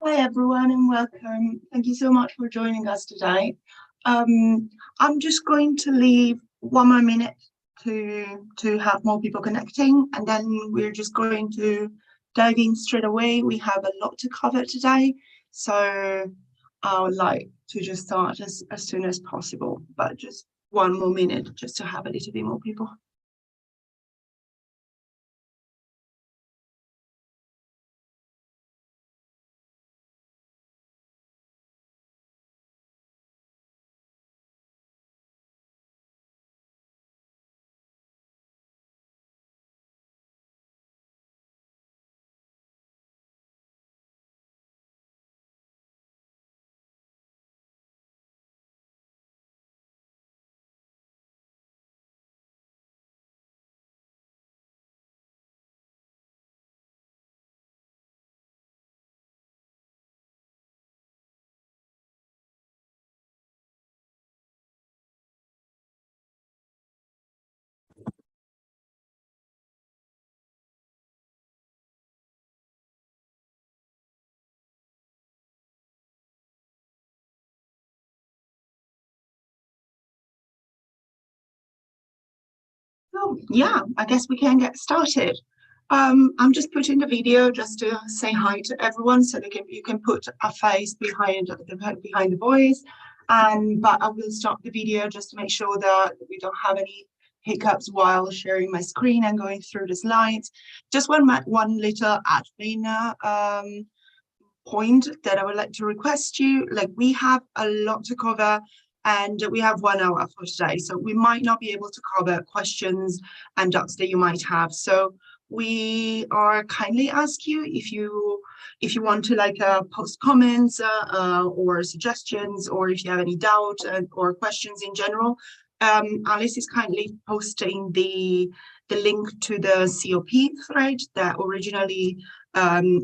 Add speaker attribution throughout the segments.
Speaker 1: Hi everyone and welcome. Thank you so much for joining us today. I'm just going to leave 1 more minute to have more people connecting, and then we're just going to dive in straight away. We have a lot to cover today, so I would like to just start as soon as possible, but just 1 more minute just to have a little bit more people. Oh, yeah, I guess we can get started. I'm just putting the video just to say hi to everyone, so you can put a face behind the voice. But I will stop the video just to make sure that we don't have any hiccups while sharing my screen and going through the slides. Just one little admin point that I would like to request you. Like, we have a lot to cover, and we have 1 hour for today, so we might not be able to cover questions and doubts that you might have. So we are kindly ask you if you want to post comments or suggestions, or if you have any doubt or questions in general. Alice is kindly posting the link to the COP thread that originally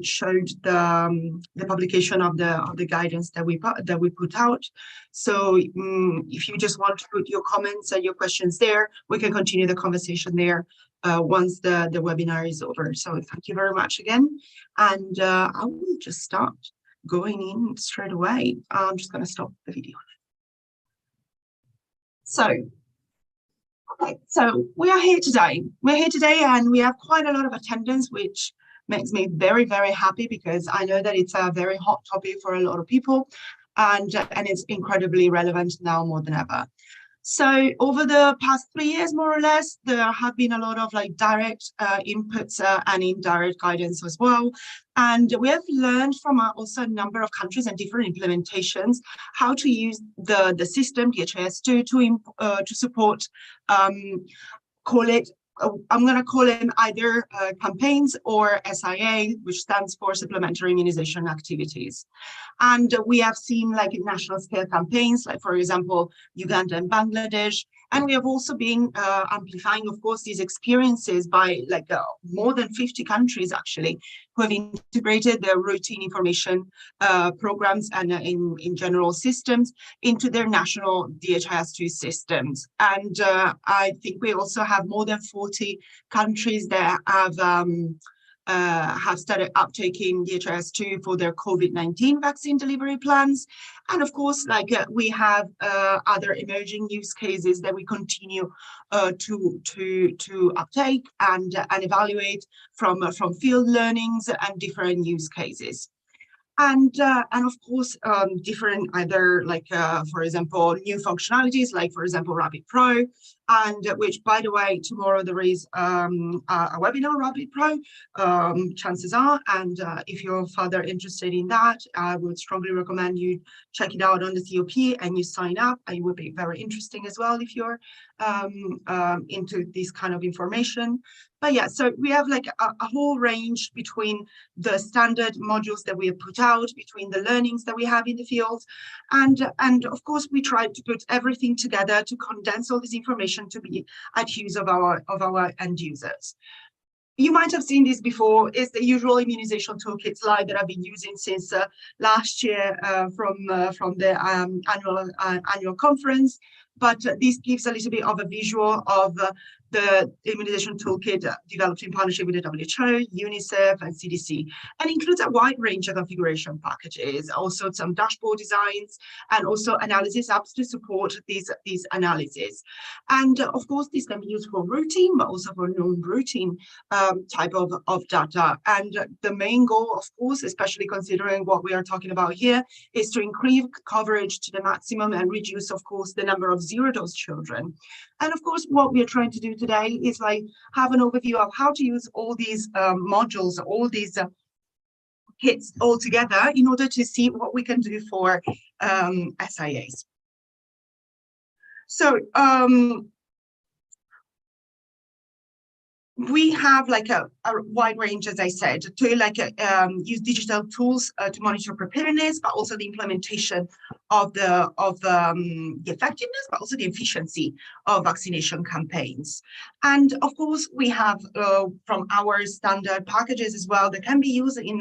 Speaker 1: showed the publication of the guidance that we put out. So if you just want to put your comments and your questions there, we can continue the conversation there once the webinar is over. So thank you very much again, and I will just start going in straight away. I'm just going to stop the video. So, okay, so we are here today. We're here today, and we have quite a lot of attendance, which makes me very, very happy, because I know that it's a very hot topic for a lot of people, and it's incredibly relevant now more than ever. So over the past 3 years, more or less, there have been a lot of direct inputs and indirect guidance as well. And we have learned from also a number of countries and different implementations how to use the system, DHIS2, to support, I'm going to call it either campaigns or SIA, which stands for supplementary immunization activities. And we have seen national scale campaigns, like for example, Uganda and Bangladesh. And we have also been amplifying, of course, these experiences by more than 50 countries actually, who have integrated their routine information programs and in general systems into their national DHIS2 systems. And I think we also have more than 40 countries that have started uptaking DHIS2 for their COVID-19 vaccine delivery plans. And of course, we have other emerging use cases that we continue to uptake and evaluate from field learnings and different use cases. And of course, different either for example, new functionalities, like for example, Rapid Pro, and which, by the way, tomorrow there is a webinar, Rapid Pro, chances are, and if you're further interested in that, I would strongly recommend you check it out on the COP and you sign up. It would be very interesting as well if you're into this kind of information. But yeah, so we have a whole range between the standard modules that we have put out, between the learnings that we have in the field, and of course we try to put everything together to condense all this information to be at use of our end users. You might have seen this before. It's the usual immunization toolkit slide that I've been using since last year from the annual conference. But this gives a little bit of a visual of the immunization toolkit developed in partnership with the WHO, UNICEF, and CDC, and includes a wide range of configuration packages, also some dashboard designs, and also analysis apps to support these analyses. And of course, this can be used for routine, but also for non-routine type of data. And the main goal, of course, especially considering what we are talking about here, is to increase coverage to the maximum and reduce, of course, the number of zero-dose children. And of course, what we are trying to do today is like have an overview of how to use all these modules, all these kits all together in order to see what we can do for SIAs. So we have like a wide range, as I said, to like use digital tools to monitor preparedness, but also the implementation of the effectiveness, but also the efficiency of vaccination campaigns. And of course, we have from our standard packages as well that can be used in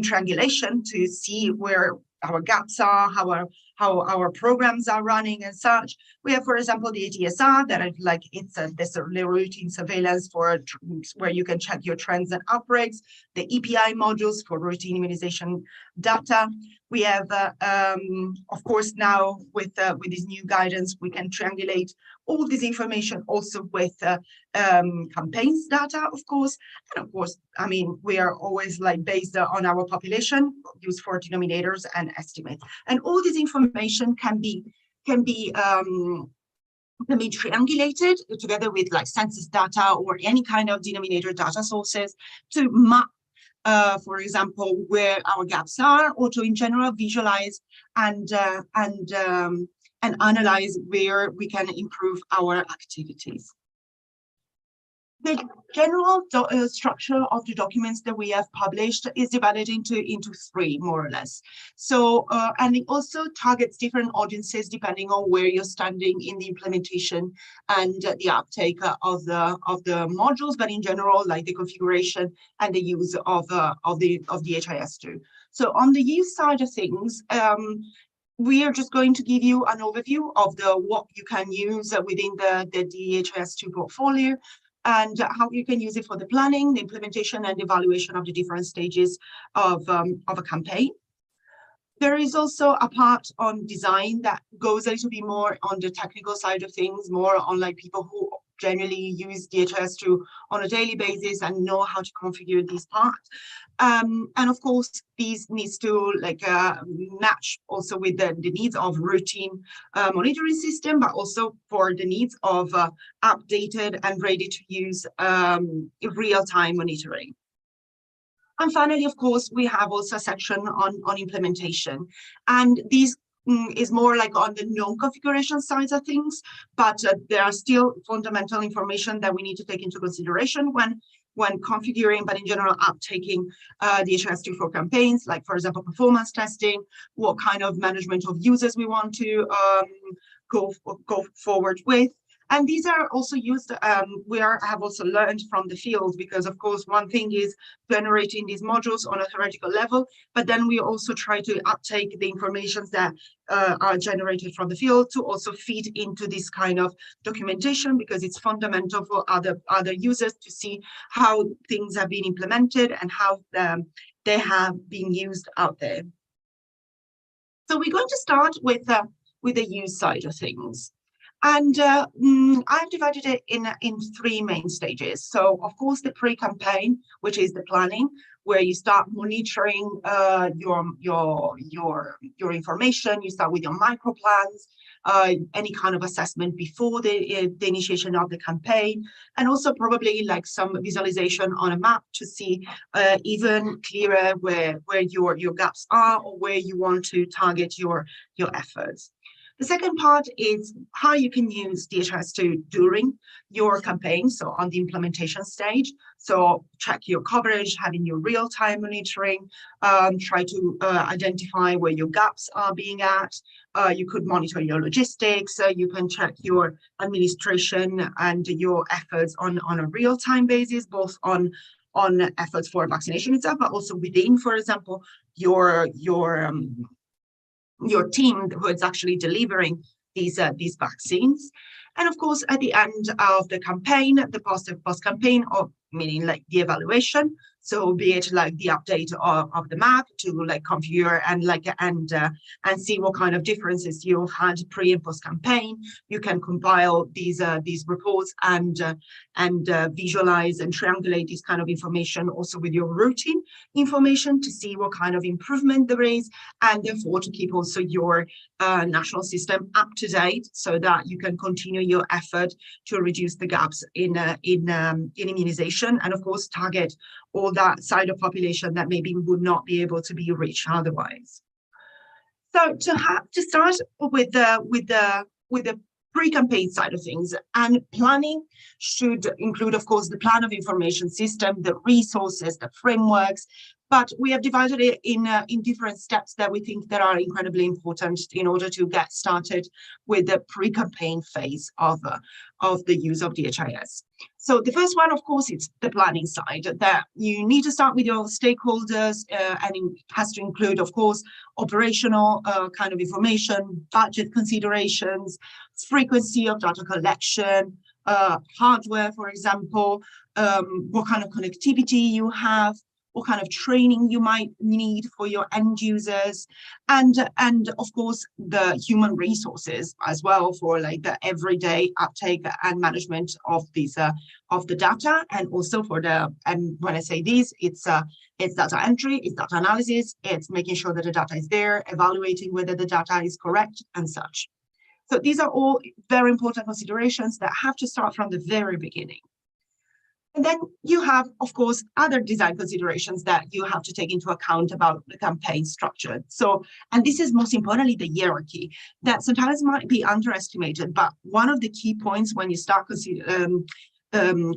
Speaker 1: triangulation to see where our gaps are, how our programs are running and such. We have, for example, the ATSR that is like this routine surveillance for where you can check your trends and outbreaks, the EPI modules for routine immunization data. We have, of course, now with this new guidance, we can triangulate all this information also with campaigns data, of course. And of course, I mean, we are always like based on our population, use for denominators and estimates. And all this information can be triangulated together with like census data or any kind of denominator data sources to map, for example, where our gaps are, or to in general visualize and analyze where we can improve our activities. The general structure of the documents that we have published is divided into three, more or less. So, and it also targets different audiences depending on where you're standing in the implementation and the uptake of the modules, but in general, like the configuration and the use of DHIS2. So, on the use side of things, we are just going to give you an overview of what you can use within the DHIS2 portfolio, and how you can use it for the planning, the implementation, and evaluation of the different stages of a campaign. There is also a part on design that goes a little bit more on the technical side of things, more on like people who generally use DHIS2 on a daily basis and know how to configure these parts. And of course, these needs to like match also with the needs of routine monitoring system, but also for the needs of updated and ready to use real-time monitoring. And finally, of course, we have also a section on implementation. And these is more like on the non-configuration side of things, but there are still fundamental information that we need to take into consideration when configuring, but in general, uptaking DHIS2 for campaigns, like, for example, performance testing, what kind of management of users we want to go forward with. And these are also used, have also learned from the field, because of course, one thing is generating these modules on a theoretical level, but then we also try to uptake the information that are generated from the field to also feed into this kind of documentation, because it's fundamental for other users to see how things have been implemented and how they have been used out there. So we're going to start with the use side of things. And I've divided it in three main stages. So, of course, the pre-campaign, which is the planning, where you start monitoring your information. You start with your micro plans, any kind of assessment before the initiation of the campaign, and also probably like some visualization on a map to see even clearer where your gaps are or where you want to target your efforts. The second part is how you can use DHIS2 during your campaign, so on the implementation stage. So check your coverage, having your real-time monitoring, try to identify where your gaps are being at. You could monitor your logistics, you can check your administration and your efforts on a real-time basis, both on efforts for vaccination itself, but also within, for example, your team who is actually delivering these vaccines. And of course, at the end of the campaign, the post-campaign, or meaning like the evaluation. So be it like the update of the map to like configure and see what kind of differences you had pre and post campaign. You can compile these reports and visualize and triangulate this kind of information also with your routine information to see what kind of improvement there is, and therefore to keep also your national system up to date so that you can continue your effort to reduce the gaps in immunization, and of course target all that side of population that maybe would not be able to be reached otherwise. So to start with the pre-campaign side of things, and planning should include, of course, the plan of information system, the resources, the frameworks, but we have divided it in different steps that we think that are incredibly important in order to get started with the pre-campaign phase of the use of DHIS. So the first one, of course, it's the planning side, that you need to start with your stakeholders, and it has to include, of course, operational kind of information, budget considerations, frequency of data collection, hardware, for example, what kind of connectivity you have, what kind of training you might need for your end users, and of course the human resources as well for like the everyday uptake and management of these of the data, and also for the, and when I say these, it's data entry, it's data analysis, it's making sure that the data is there, evaluating whether the data is correct and such. So these are all very important considerations that have to start from the very beginning. And then you have, of course, other design considerations that you have to take into account about the campaign structure. So, and this is most importantly, the hierarchy that sometimes might be underestimated, but one of the key points when you start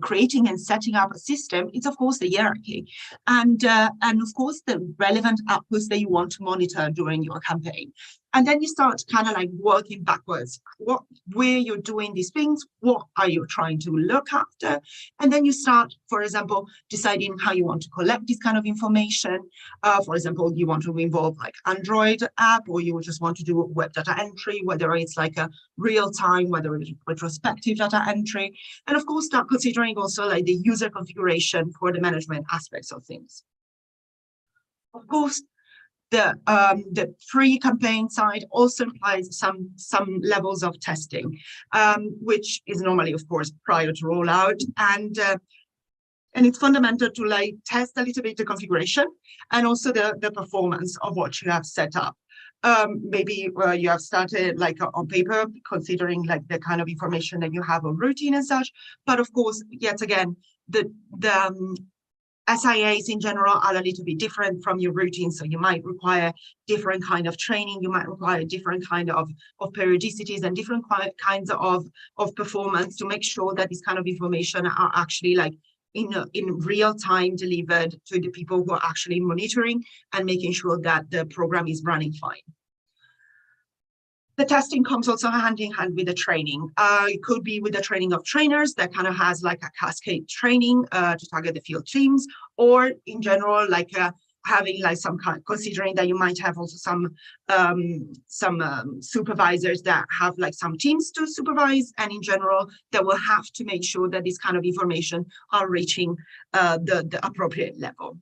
Speaker 1: creating and setting up a system, it's of course the hierarchy, and of course the relevant outputs that you want to monitor during your campaign. And then you start kind of like working backwards, where you're doing these things, what are you trying to look after? And then you start, for example, deciding how you want to collect this kind of information. For example, you want to involve like Android app, or you just want to do web data entry, whether it's like a real time, whether it's retrospective data entry. And of course, start considering also like the user configuration for the management aspects of things. Of course, the pre-campaign side also implies some levels of testing, which is normally, of course, prior to rollout, and it's fundamental to like test a little bit the configuration and also the performance of what you have set up. Maybe you have started like on paper, considering like the kind of information that you have on routine and such, but of course, yet again, the SIAs in general are a little bit different from your routine, so you might require different kind of training, you might require different kind of periodicities and different kinds of performance to make sure that this kind of information are actually like in real time delivered to the people who are actually monitoring and making sure that the program is running fine. The testing comes also hand in hand with the training. It could be with the training of trainers that kind of has like a cascade training to target the field teams, or in general, like having like some kind, considering that you might have also some supervisors that have like some teams to supervise, and in general, that will have to make sure that this kind of information are reaching the appropriate level.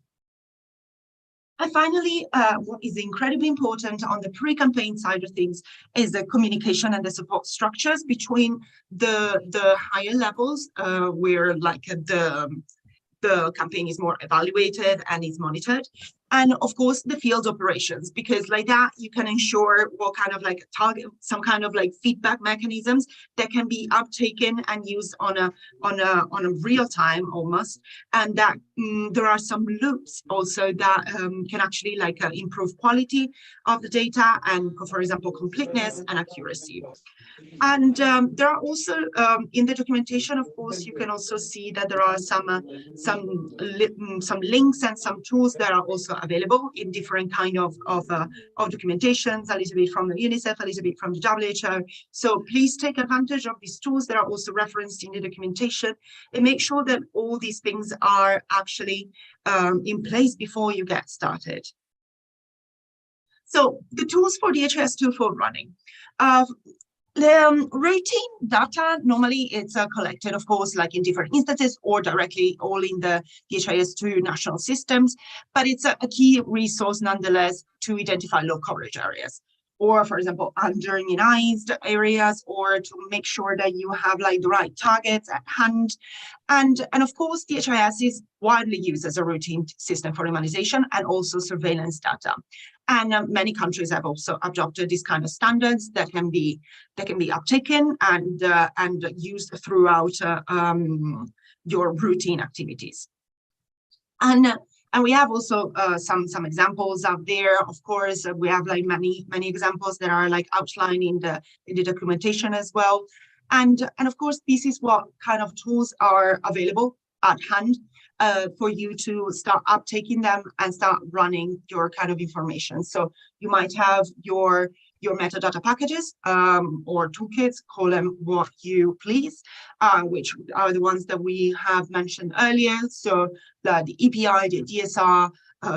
Speaker 1: And finally, what is incredibly important on the pre-campaign side of things is the communication and the support structures between the higher levels, where like the campaign is more evaluated and is monitored, and of course the field operations, because like that you can ensure what kind of like target, some kind of like feedback mechanisms that can be uptaken and used on a real time almost, and that there are some loops also that can actually like improve quality of the data and, for example, completeness and accuracy. And there are also in the documentation, of course, you can also see that there are some links and some tools that are also available in different kind of documentations, a little bit from the UNICEF, a little bit from the WHO. So please take advantage of these tools that are also referenced in the documentation, and make sure that all these things are actually in place before you get started. So the tools for DHIS2 for running. The routine data, normally it's collected, of course, like in different instances or directly all in the DHIS2 national systems, but it's a key resource nonetheless to identify low coverage areas, or for example, under-immunized areas, or to make sure that you have like the right targets at hand. And of course, DHIS is widely used as a routine system for immunization and also surveillance data. And many countries have also adopted these kind of standards that can be uptaken and used throughout your routine activities. And we have also some examples out there. Of course, we have like many examples that are like outlined in the documentation as well. And of course, this is what kind of tools are available at hand for you to start uptaking them and start running your kind of information. So you might have your metadata packages or toolkits, call them what you please, which are the ones that we have mentioned earlier. So the EPI, the DSR,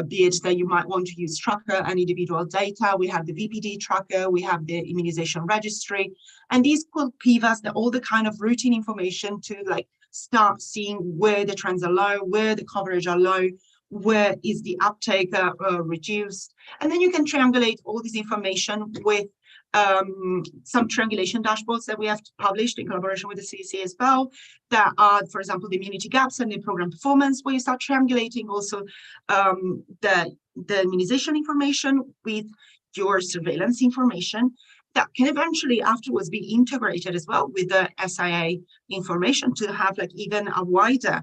Speaker 1: be it that you might want to use tracker and individual data. We have the VPD tracker, we have the immunization registry, and these could give us all the kind of routine information to like start seeing where the trends are low, where the coverage are low, where is the uptake reduced. And then you can triangulate all this information with some triangulation dashboards that we have published in collaboration with the CDC as well, that are, for example, the immunity gaps and the program performance, where you start triangulating also the immunization information with your surveillance information that can eventually afterwards be integrated as well with the SIA information to have like even a wider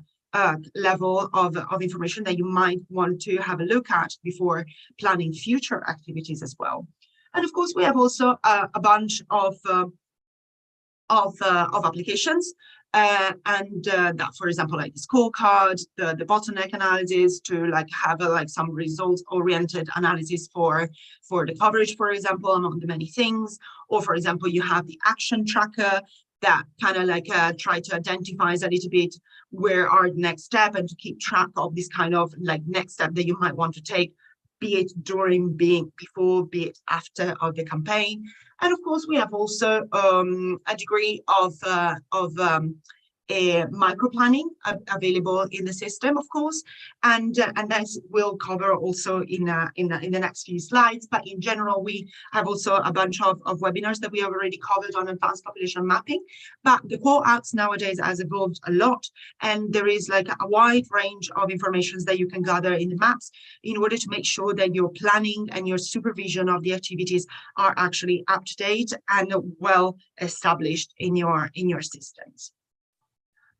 Speaker 1: level of information that you might want to have a look at before planning future activities as well. And of course, we have also a bunch of applications, and that, for example, like the scorecard, the bottleneck analysis to like have some results-oriented analysis for the coverage, for example, among the many things. Or, for example, you have the action tracker that kind of like try to identify a little bit where are the next step and to keep track of this kind of like next step that you might want to take, be it during, be it before, be it after of the campaign. And of course, we have also a degree of micro planning available in the system, of course, and that we'll cover also in the next few slides. But in general, we have also a bunch of webinars that we have already covered on advanced population mapping. But the core apps nowadays has evolved a lot, and there is like a wide range of information that you can gather in the maps in order to make sure that your planning and your supervision of the activities are actually up to date and well established in your systems.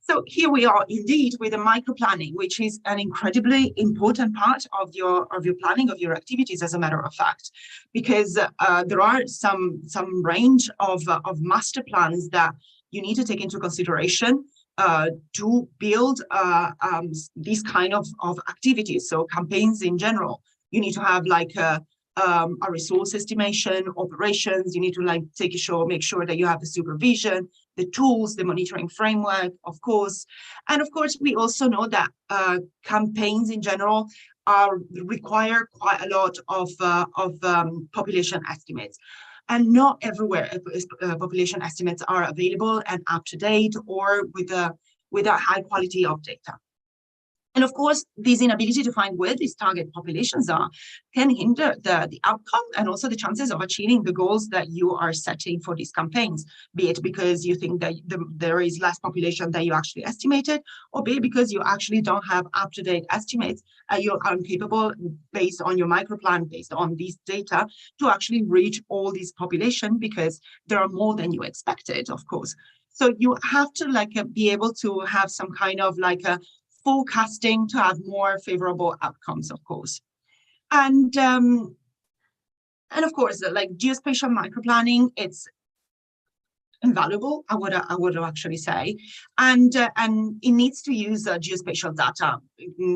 Speaker 1: So here we are indeed with the micro planning, which is an incredibly important part of your planning of your activities, as a matter of fact, because there are some range of master plans that you need to take into consideration to build these kind of activities. So campaigns in general, you need to have like a resource estimation, operations. You need to like make sure that you have the supervision, the tools, the monitoring framework, of course. And of course, we also know that campaigns in general require quite a lot of population estimates. And not everywhere population estimates are available and up to date or with a high quality of data. And of course, this inability to find where these target populations are can hinder the outcome and also the chances of achieving the goals that you are setting for these campaigns, be it because you think that there is less population than you actually estimated, or be it because you actually don't have up-to-date estimates and you're incapable, based on your microplan, based on these data, to actually reach all these population because there are more than you expected, of course. So you have to like be able to have some kind of like a forecasting to have more favorable outcomes, of course. And of course, like geospatial microplanning, it's invaluable, I would actually say, and it needs to use geospatial data,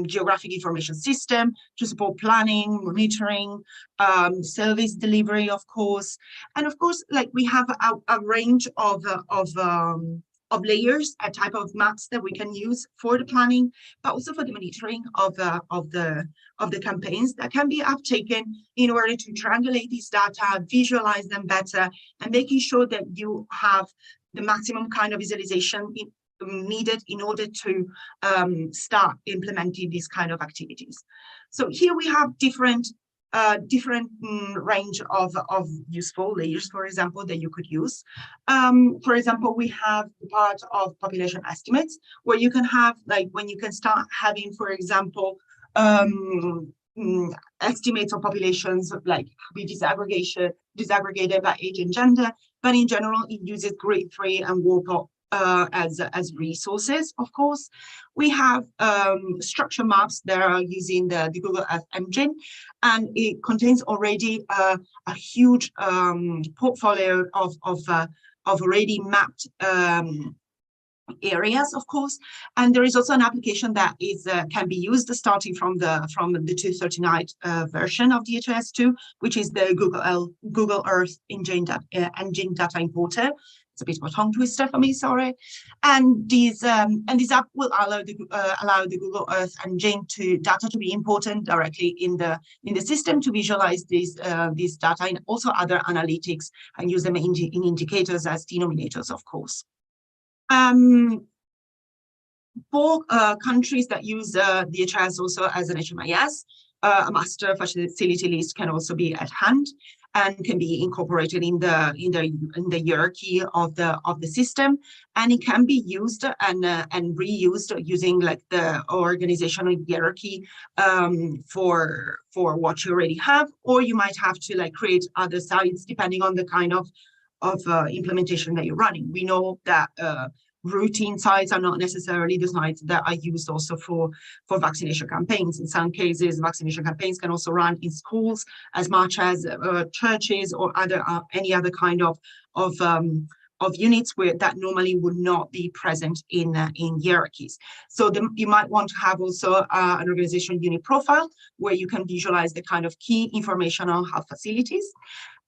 Speaker 1: geographic information system to support planning, monitoring, service delivery, of course. And of course, like we have a range of layers, a type of maps that we can use for the planning, but also for the monitoring of the campaigns that can be uptaken in order to triangulate these data, visualize them better, and making sure that you have the maximum kind of visualization needed in order to start implementing these kind of activities. So here we have different range of useful layers, for example, that you could use. For example, we have the part of population estimates, where you can have, like, when you can start having, for example, estimates of populations, like be disaggregated by age and gender, but in general, it uses grade 3 and WARPOT as resources. Of course, we have structure maps that are using the Google Earth engine, and it contains already a huge portfolio of already mapped areas, of course. And there is also an application that is can be used starting from the 239 version of DHIS2, which is the Google Earth engine data importer. It's a bit of a tongue twister for me, sorry. And this app will allow the Google Earth engine data to be imported directly in the system to visualize these data and also other analytics, and use them in indicators as denominators, of course. For countries that use DHIS also as an HMIS, a master facility list can also be at hand and can be incorporated in the hierarchy of the system, and it can be used and reused using like the organizational hierarchy for what you already have, or you might have to like create other sites depending on the kind of implementation that you're running. We know that routine sites are not necessarily the sites that are used also for vaccination campaigns. In some cases, vaccination campaigns can also run in schools as much as churches or any other kind of units where that normally would not be present in hierarchies. So you might want to have also an organization unit profile where you can visualize the kind of key information on health facilities,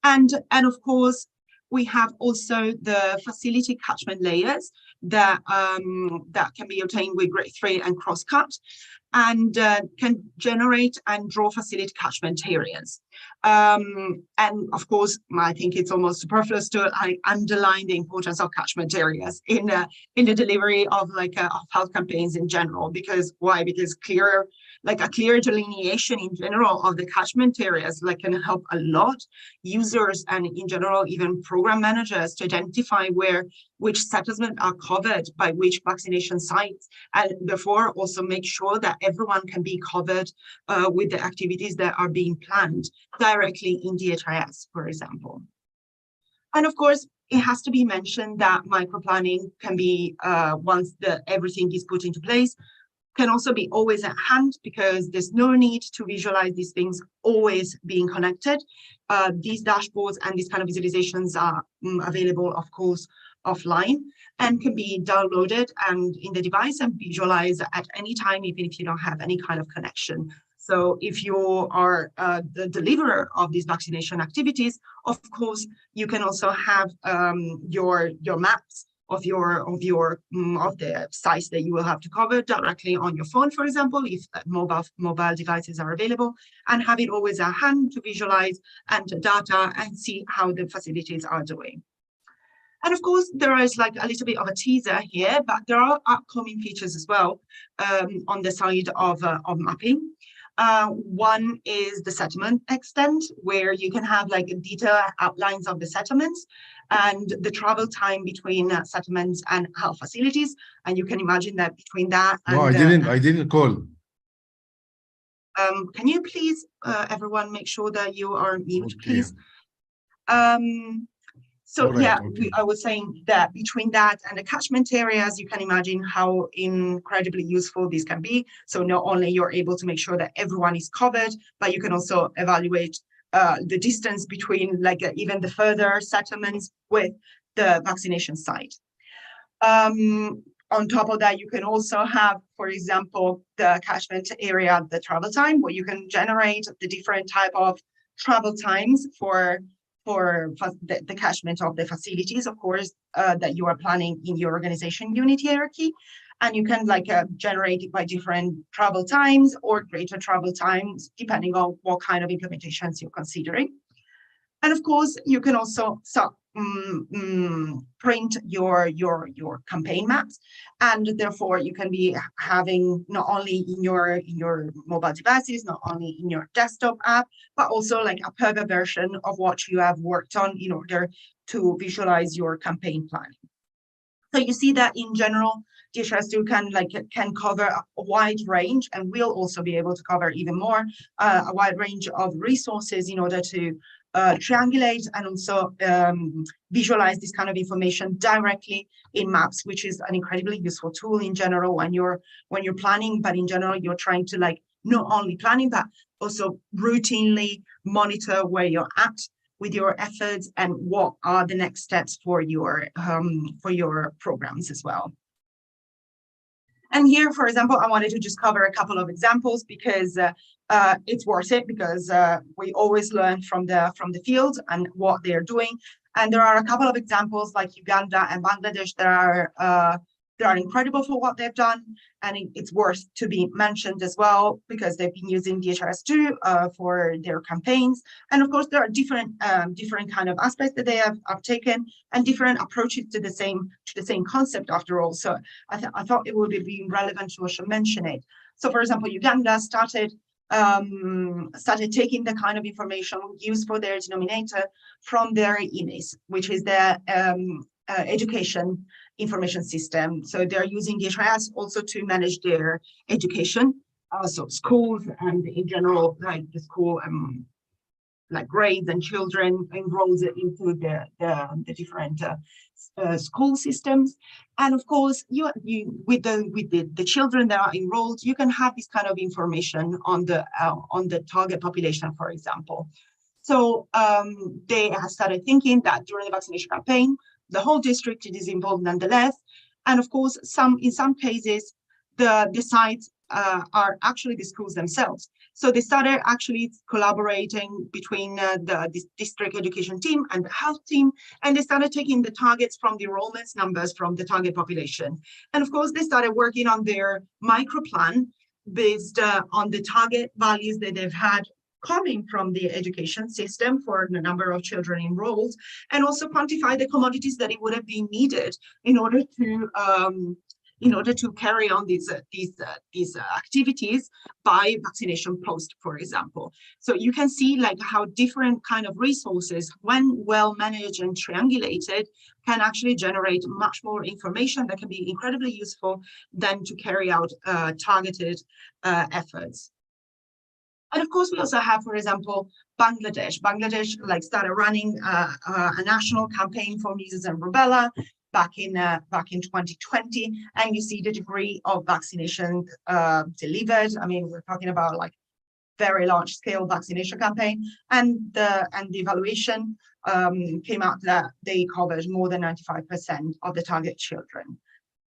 Speaker 1: and of course we have also the facility catchment layers that can be obtained with grade 3 and crosscut, and can generate and draw facility catchment areas. And of course, I think it's almost superfluous to underline the importance of catchment areas in the delivery of of health campaigns in general. Because why? Because a clear delineation in general of the catchment areas can help a lot users and in general even program managers to identify which settlements are covered by which vaccination sites, and therefore also make sure that everyone can be covered with the activities that are being planned directly in DHIS, for example. And of course, it has to be mentioned that microplanning can be, once everything is put into place, can also be always at hand, because there's no need to visualize these things always being connected. These dashboards and these kind of visualizations are available, of course, offline, and can be downloaded and in the device and visualized at any time, even if you don't have any kind of connection. So if you are the deliverer of these vaccination activities, of course, you can also have your maps of the sites that you will have to cover directly on your phone, for example, if mobile devices are available, and have it always at hand to visualize, enter data, and see how the facilities are doing. And of course, there is a little bit of a teaser here, but there are upcoming features as well on the side of mapping. One is the settlement extent, where you can have detailed outlines of the settlements and the travel time between settlements and health facilities. And you can imagine that between that and...
Speaker 2: No, I didn't call.
Speaker 1: Can you please, everyone, make sure that you are mute,
Speaker 2: Okay.
Speaker 1: please? So
Speaker 2: right,
Speaker 1: yeah,
Speaker 2: okay.
Speaker 1: I was saying that between that and the catchment areas, you can imagine how incredibly useful this can be. So not only you're able to make sure that everyone is covered, but you can also evaluate the distance between even the further settlements with the vaccination site. On top of that, you can also have, for example, the catchment area, the travel time, where you can generate the different type of travel times for
Speaker 2: the catchment of the facilities, of course, that you are planning in your organization unit hierarchy. And you can generate it by different travel times or greater travel times, depending on what kind of implementations you're considering. And of course, you can also print your campaign maps, and therefore you can be having not only in your mobile devices, not only in your desktop app, but also like a further version of what you have worked on in order to visualize your campaign planning. So you see that in general, DHIS2 can cover a wide range, and will also be able to cover even more, a wide range of resources in order to triangulate and also visualize this kind of information directly in maps, which is an incredibly useful tool in general when you're planning, but in general you're trying to not only planning but also routinely monitor where you're at with your efforts and what are the next steps for your programs as well. And here, for example, I wanted to just cover a couple of examples because it's worth it, because we always learn from the field and what they're doing. And there are a couple of examples like Uganda and Bangladesh that are incredible for what they've done, and it's worth to be mentioned as well because they've been using DHIS2 for their campaigns. And of course, there are different kind of aspects that they have taken and different approaches to the same concept after all. So I thought it would be relevant to also mention it. So for example, Uganda started taking the kind of information used for their denominator from their IMIS, which is their education information system. So they're using DHIS also to manage their education, so schools and in general, like the school, like grades and children enrolled into the different school systems. And of course, you with the children that are enrolled, you can have this kind of information on the target population, for example. So they have started thinking that during the vaccination campaign, the whole district is involved nonetheless. And of course, in some cases, the sites are actually the schools themselves. So they started actually collaborating between the district education team and the health team, and they started taking the targets from the enrollments numbers from the target population. And of course, they started working on their micro plan based on the target values that they've had coming from the education system for the number of children enrolled, and also quantify the commodities that it would have been needed in order to carry on these activities by vaccination post, for example. So you can see how different kind of resources, when well managed and triangulated, can actually generate much more information that can be incredibly useful than to carry out targeted efforts. And of course, we also have, for example, Bangladesh. Bangladesh started running a national campaign for measles and rubella back in 2020, and you see the degree of vaccination delivered. I mean, we're talking about very large scale vaccination campaign, and the evaluation came out that they covered more than 95% of the target children.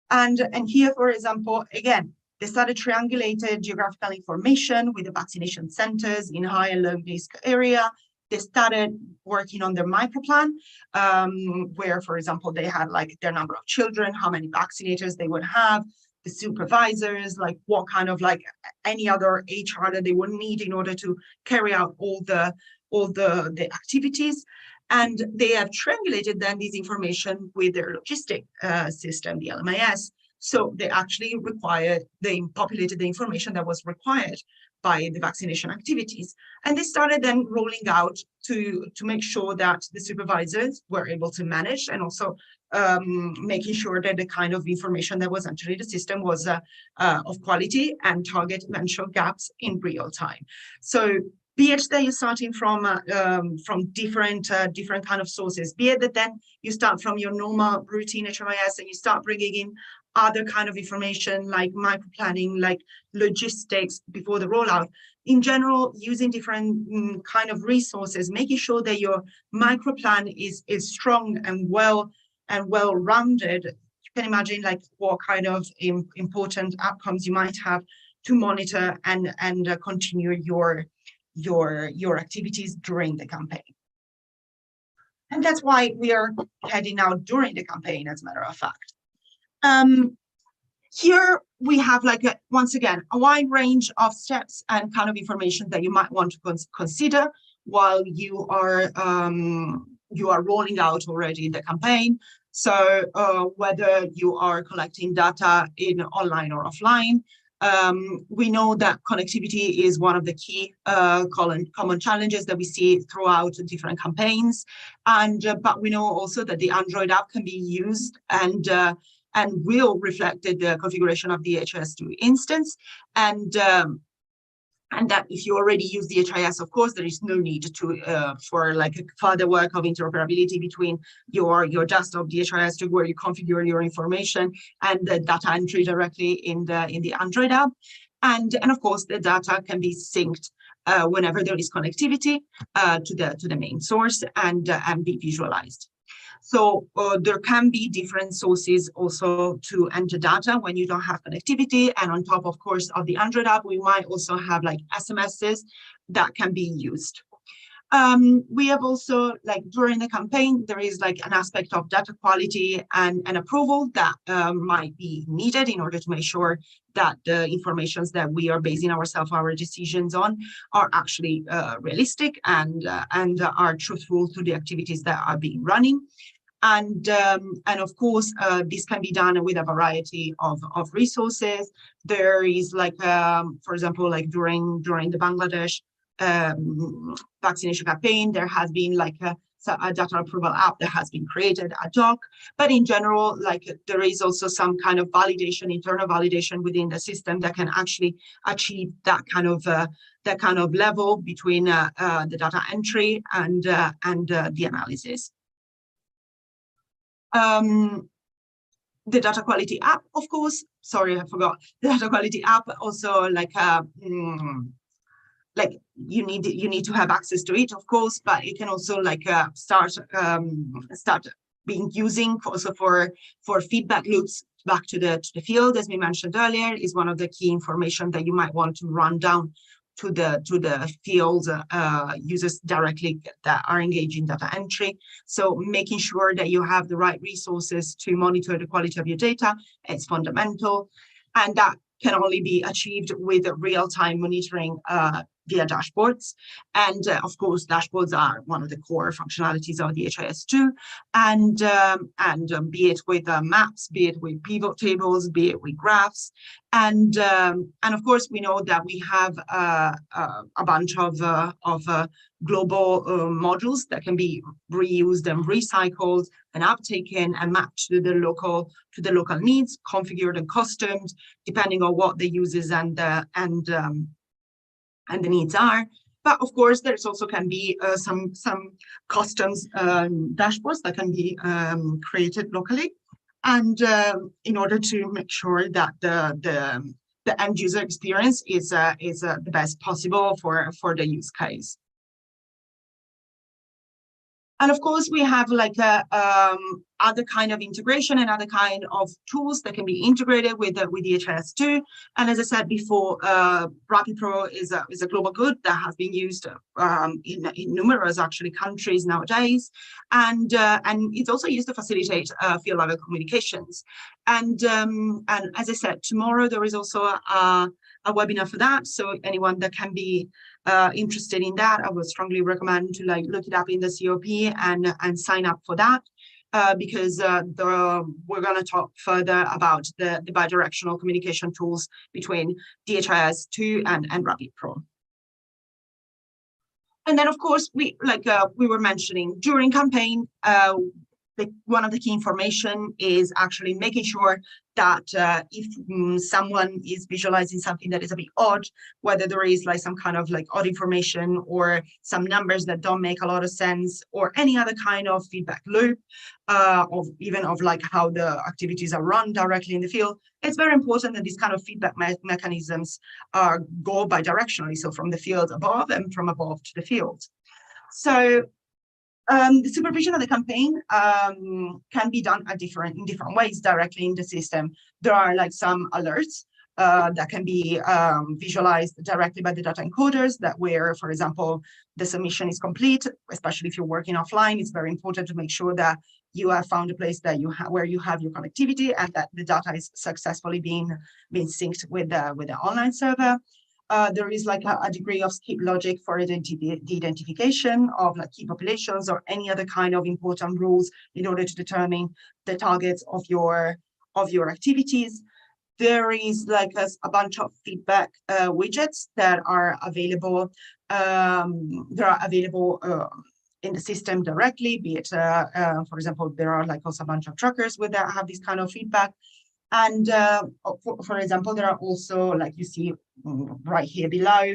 Speaker 2: And here, for example, again, they started triangulated geographical information with the vaccination centers in high and low risk area. They started working on their microplan, where, for example, they had their number of children, how many vaccinators they would have, the supervisors, what kind of any other HR that they would need in order to carry out all the activities. And they have triangulated then this information with their logistic system, the LMIS. So they actually populated the information that was required by the vaccination activities. And they started then rolling out to make sure that the supervisors were able to manage, and also making sure that the kind of information that was entering the system was of quality and target eventual gaps in real time. So be it that you're starting from different kind of sources, be it that then you start from your normal routine HMIS and you start bringing in other kind of information like microplanning, like logistics before the rollout. In general, using different kind of resources, making sure that your microplan is strong and well-rounded. You can imagine what kind of important outcomes you might have to monitor and continue your activities during the campaign. And that's why we are heading out during the campaign, as a matter of fact. Here we have once again, a wide range of steps and kind of information that you might want to consider while you are rolling out already the campaign. So whether you are collecting data in online or offline, we know that connectivity is one of the key common challenges that we see throughout different campaigns. But we know also that the Android app can be used and will reflect the configuration of the DHIS2 instance. And that if you already use DHIS, of course, there is no need to for further work of interoperability between your desktop DHIS2 where you configure your information and the data entry directly in the Android app. And of course, the data can be synced whenever there is connectivity to the main source and be visualized. So there can be different sources also to enter data when you don't have connectivity. And on top, of course, of the Android app, we might also have SMSs that can be used. We have also, during the campaign, there is an aspect of data quality and approval that might be needed in order to make sure that the informations that we are basing our decisions on are actually realistic and are truthful to the activities that are being running. And of course, this can be done with a variety of resources. There is for example, during the Bangladesh vaccination campaign, there has been a data approval app that has been created ad hoc. But in general, there is also some kind of validation, internal validation within the system that can actually achieve that kind of level between the data entry and the analysis. The data quality app, of course, sorry, I forgot. The data quality app also you need to have access to it, of course, but it can also start being using also for feedback loops back to the field, as we mentioned earlier, is one of the key information that you might want to run down to the field users directly that are engaged in data entry. So making sure that you have the right resources to monitor the quality of your data is fundamental, and that can only be achieved with real-time monitoring via dashboards. And of course, dashboards are one of the core functionalities of DHIS2, and be it with maps, be it with pivot tables, be it with graphs. And of course, we know that we have a bunch of global modules that can be reused and recycled and uptaken and mapped to the local needs, configured and customed depending on what the users and the needs are. But of course, there's also can be some customs dashboards that can be created locally, and in order to make sure that the end user experience is the best possible for the use case. And of course, we have other kind of integration and other kind of tools that can be integrated with DHIS2. And as I said before, RapidPro is a global good that has been used in numerous actually countries nowadays, and it's also used to facilitate field level communications. And as I said, tomorrow there is also a webinar for that. So anyone that can be interested in that, I would strongly recommend to look it up in the COP and sign up for that, because we're going to talk further about the bidirectional communication tools between DHIS2 and RapidPro. And then, of course, we were mentioning during campaign, one of the key information is actually making sure that if someone is visualizing something that is a bit odd, whether there is some kind of odd information or some numbers that don't make a lot of sense, or any other kind of feedback loop, of how the activities are run directly in the field, it's very important that these kind of feedback mechanisms go bidirectionally, so from the field above and from above to the field. So the supervision of the campaign can be done in different ways directly in the system. There are some alerts that can be visualized directly by the data encoders, that where, for example, the submission is complete, especially if you're working offline. It's very important to make sure that you have found a place that you have where you have your connectivity and that the data is successfully being synced with the online server. There is like a degree of skip logic for the identification of like key populations or any other kind of important rules in order to determine the targets of your activities. There is like a bunch of feedback widgets that are available. In the system directly, be it, for example, there are like also a bunch of trackers with that have this kind of feedback. And for example, there are also, like you see right here below,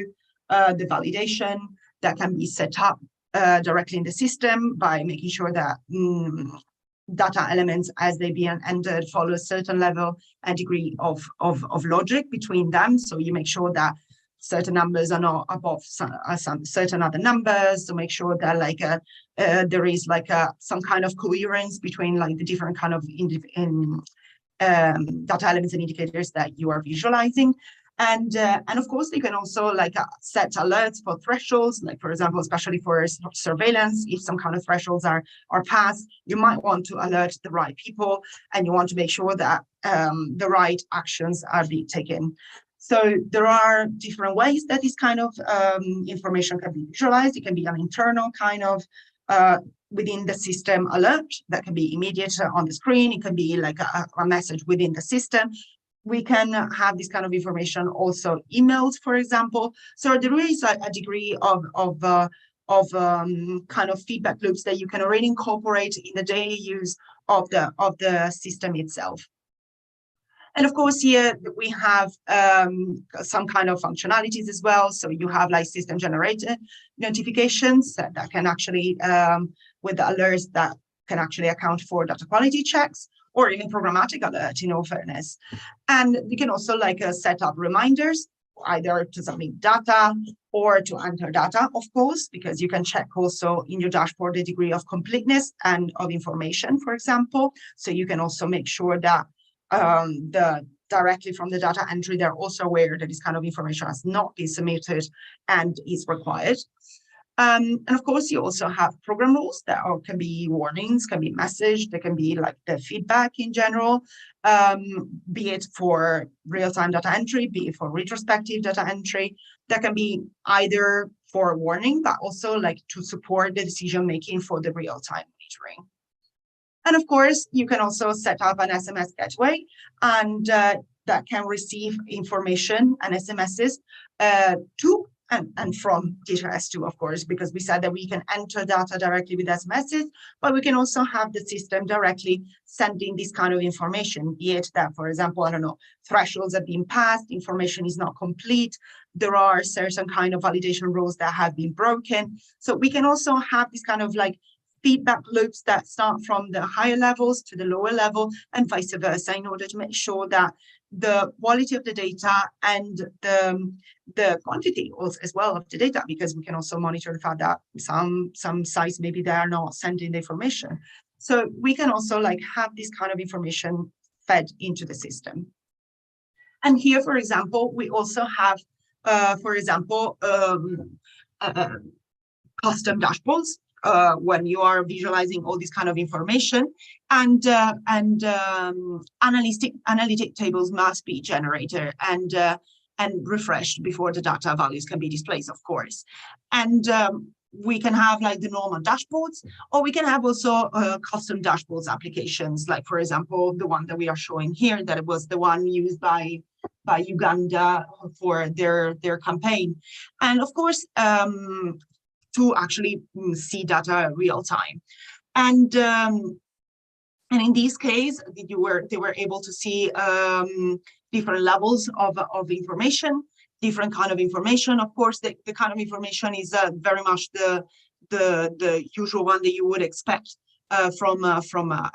Speaker 2: the validation that can be set up directly in the system by making sure that data elements, as they being entered, follow a certain level and degree of logic between them. So you make sure that certain numbers are not above some certain other numbers, to make sure that like there is like some kind of coherence between like the different kind of data elements and indicators that you are visualizing. And of course, you can also like set alerts for thresholds, like for example, especially for surveillance, if some kind of thresholds are passed, you might want to alert the right people, and you want to make sure that the right actions are being taken. So there are different ways that this kind of information can be visualized. It can be an internal kind of within the system alert that can be immediate on the screen. It can be like a message within the system. We can have this kind of information also emailed, for example. So there is a degree of kind of feedback loops that you can already incorporate in the daily use of the system itself. And of course, here we have some kind of functionalities as well. So you have like system generated notifications that can actually, with the alerts that can actually account for data quality checks, or even programmatic alert, in all fairness. And you can also like set up reminders, either to submit data or to enter data, of course, because you can check also in your dashboard the degree of completeness and of information, for example. So you can also make sure that directly from the data entry, they're also aware that this kind of information has not been submitted and is required. And of course, you also have program rules that can be warnings, can be message, they can be like the feedback in general, be it for real-time data entry, be it for retrospective data entry. That can be either for warning, but also like to support the decision-making for the real-time monitoring. And of course, you can also set up an SMS gateway, and that can receive information and SMSs to and from DHIS2, of course, because we said that we can enter data directly with SMSs, but we can also have the system directly sending this kind of information, be it that, for example, I don't know, thresholds have been passed, information is not complete, there are certain kind of validation rules that have been broken. So we can also have this kind of like feedback loops that start from the higher levels to the lower level and vice versa, in order to make sure that the quality of the data and the quantity as well of the data, because we can also monitor the fact that some sites maybe they are not sending the information. So we can also like have this kind of information fed into the system. And here, for example, we also have, for example, custom dashboards. When you are visualizing all this kind of information, and analytic tables must be generated and refreshed before the data values can be displayed, of course. And we can have like the normal dashboards, or we can have also custom dashboards applications, like for example the one that we are showing here, that was the one used by Uganda for their campaign. And of course, to actually see data real time. And in this case, they were able to see different levels of information, different kind of information. Of course, the kind of information is very much the usual one that you would expect from a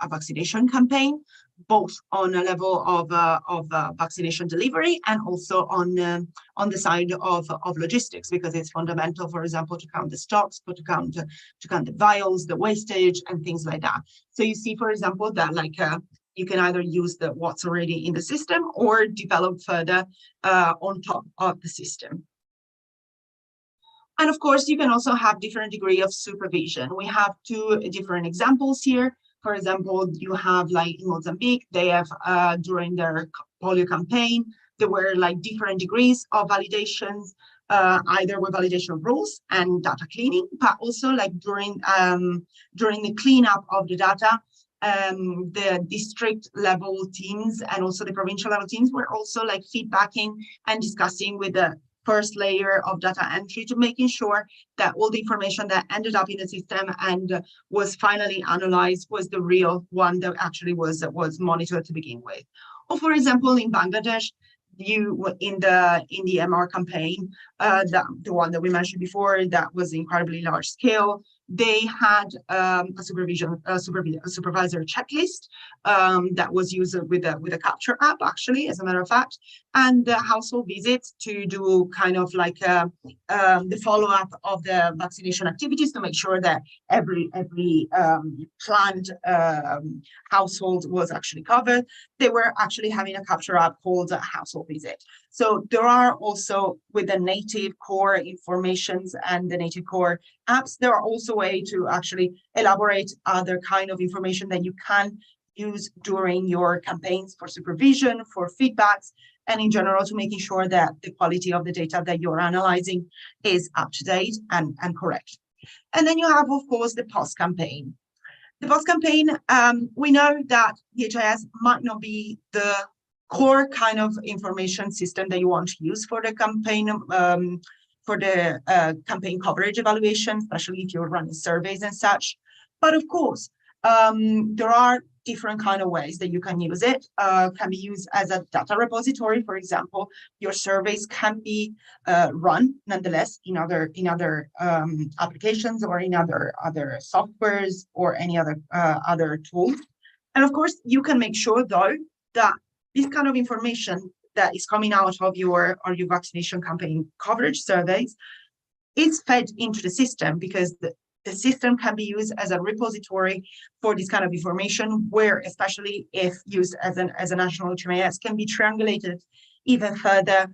Speaker 2: vaccination campaign, both on a level of vaccination delivery and also on the side of logistics, because it's fundamental, for example, to count the stocks, to count the vials, the wastage, and things like that. So you see, for example, that like you can either use what's already in the system or develop further on top of the system. And of course, you can also have different degree of supervision. We have two different examples here. For example, you have like in Mozambique, they have during their polio campaign, there were like different degrees of validations, either with validation of rules and data cleaning, but also like during the cleanup of the data, the district level teams and also the provincial level teams were also like feedbacking and discussing with the first layer of data entry to making sure that all the information that ended up in the system and was finally analyzed was the real one that actually was monitored to begin with. Or for example, in Bangladesh, in the MR campaign, the one that we mentioned before, that was incredibly large scale. They had a supervisor checklist that was used with a capture app, actually, as a matter of fact, and the household visits to do kind of like the follow-up of the vaccination activities to make sure that every planned household was actually covered. They were actually having a capture app called a household visit. So there are also, with the native core informations and the native core apps, there are also ways to actually elaborate other kind of information that you can use during your campaigns for supervision, for feedbacks, and in general to making sure that the quality of the data that you're analyzing is up to date and correct. And then you have, of course, the post-campaign. The post-campaign, we know that DHIS might not be the core kind of information system that you want to use for the campaign, campaign coverage evaluation, especially if you're running surveys and such. But of course, there are different kind of ways that you can use it. Can be used as a data repository. For example, your surveys can be run nonetheless in other applications or in other softwares or any other tools. And of course, you can make sure though that this kind of information that is coming out of your vaccination campaign coverage surveys is fed into the system, because the system can be used as a repository for this kind of information, where, especially if used as a national HMIS, can be triangulated even further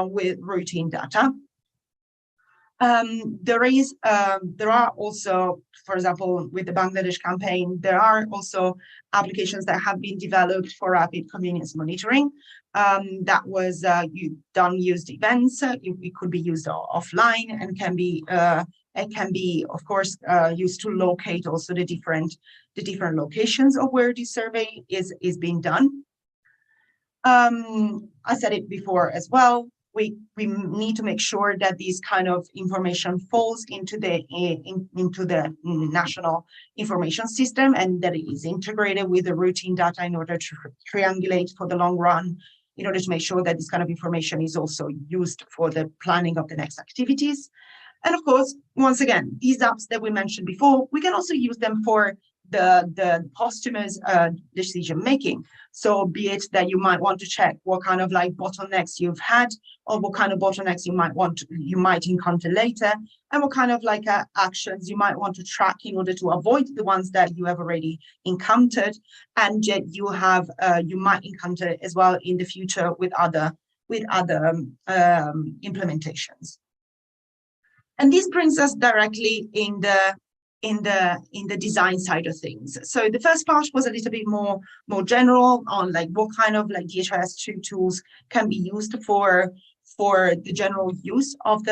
Speaker 2: with routine data. There are also, for example, with the Bangladesh campaign, there are also applications that have been developed for rapid convenience monitoring. That was used events. It could be used offline and can be of course used to locate also the different locations of where this survey is being done. I said it before as well. We need to make sure that this kind of information falls into the national information system, and that it is integrated with the routine data in order to triangulate for the long run, in order to make sure that this kind of information is also used for the planning of the next activities. And of course, once again, these apps that we mentioned before, we can also use them for the posthumous decision making. So be it that you might want to check what kind of like bottlenecks you've had, or what kind of bottlenecks you might encounter later, and what kind of like actions you might want to track in order to avoid the ones that you have already encountered, and yet you might encounter as well in the future with other implementations. And this brings us directly in the design side of things. So the first part was a little bit more general on like what kind of like DHIS2 tools can be used for the general use of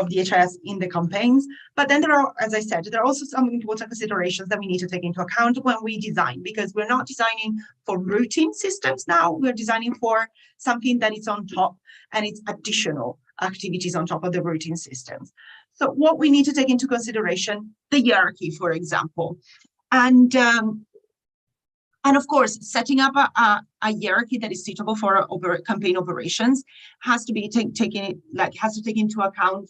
Speaker 2: DHIS in the campaigns. But then there are, as I said, there are also some important considerations that we need to take into account when we design, because we're not designing for routine systems now. We're designing for something that is on top, and it's additional activities on top of the routine systems. So what we need to take into consideration, the hierarchy, for example, and of course, setting up a hierarchy that is suitable for campaign operations has to be take into account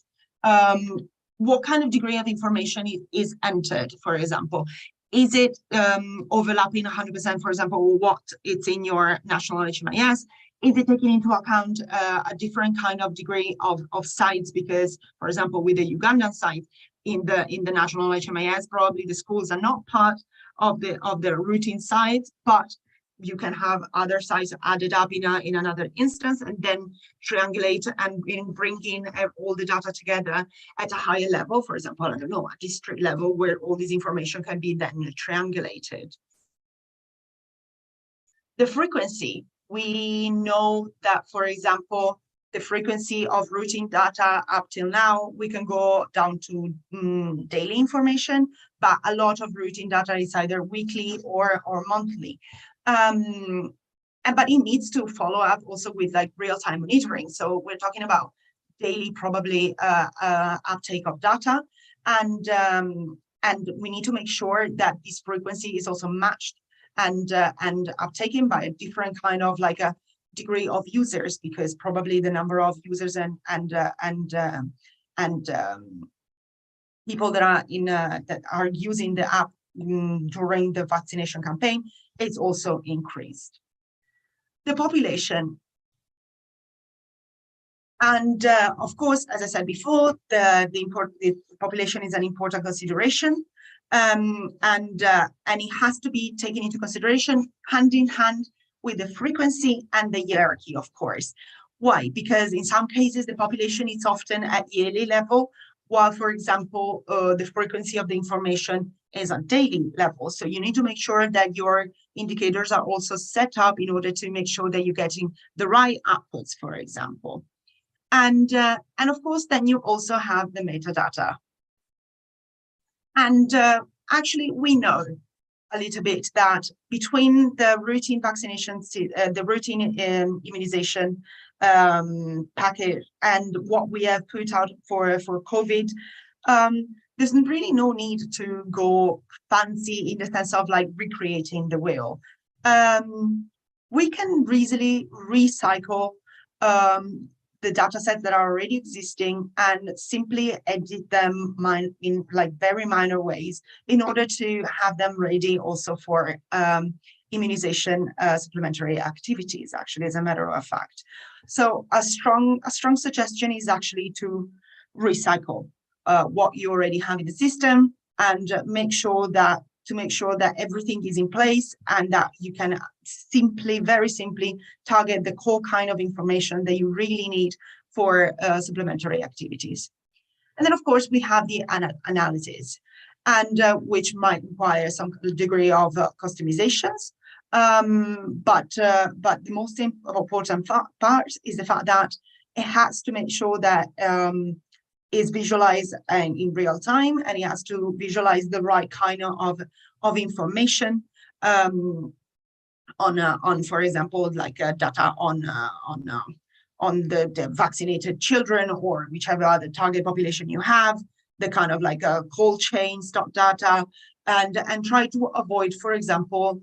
Speaker 2: what kind of degree of information is entered. For example, is it overlapping 100%, for example, what it's in your national HMIS? Is it taking into account a different kind of degree of sites? Because, for example, with the Ugandan site in the national HMIS, probably the schools are not part of the routine sites, but you can have other sites added up in another instance, and then triangulate and bring in all the data together at a higher level. For example, I don't know, a district level, where all this information can be then triangulated. The frequency. We know that, for example, the frequency of routine data up till now, we can go down to daily information, but a lot of routine data is either weekly or monthly. But it needs to follow up also with like real-time monitoring. So we're talking about daily, probably uptake of data, and we need to make sure that this frequency is also matched and uptaken by a different kind of like a degree of users, because probably the number of users and people that are using the app during the vaccination campaign is also increased. The population. And of course, as I said before, the population is an important consideration. And it has to be taken into consideration hand in hand with the frequency and the hierarchy, of course. Why? Because in some cases, the population is often at yearly level, while, for example, the frequency of the information is on daily level. So you need to make sure that your indicators are also set up in order to make sure that you're getting the right outputs, for example. And of course, then you also have the metadata. And actually, we know a little bit that between the routine vaccinations, the routine immunization package and what we have put out for COVID, there's really no need to go fancy in the sense of like recreating the wheel. We can easily recycle the data sets that are already existing and simply edit them in like very minor ways in order to have them ready also for immunization supplementary activities, actually, as a matter of fact. So a strong suggestion is actually to recycle what you already have in the system and make sure that everything is in place and that you can very simply target the core kind of information that you really need for supplementary activities. And then, of course, we have the analysis, and which might require some degree of customizations. But the most important part is the fact that it has to make sure that is visualized in real time, and it has to visualize the right kind of information on, for example, like data on the vaccinated children or whichever other target population you have, the kind of like a cold chain stock data, and try to avoid, for example,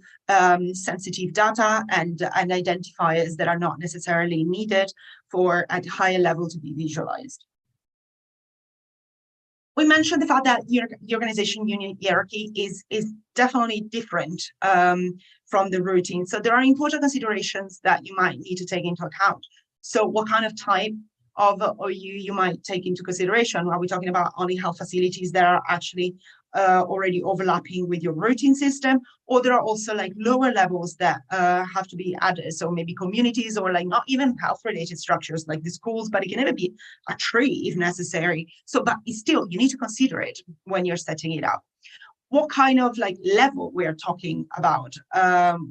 Speaker 2: sensitive data and identifiers that are not necessarily needed for at higher level to be visualized. We mentioned the fact that the organization unit hierarchy is definitely different from the routine. So there are important considerations that you might need to take into account. So what kind of type of OU you might take into consideration? Are we talking about only health facilities that are actually already overlapping with your routine system, or there are also like lower levels that have to be added? So maybe communities, or like not even health related structures like the schools, but it can even be a tree if necessary. So, but still, you need to consider it when you're setting it up. What kind of like level we're talking about,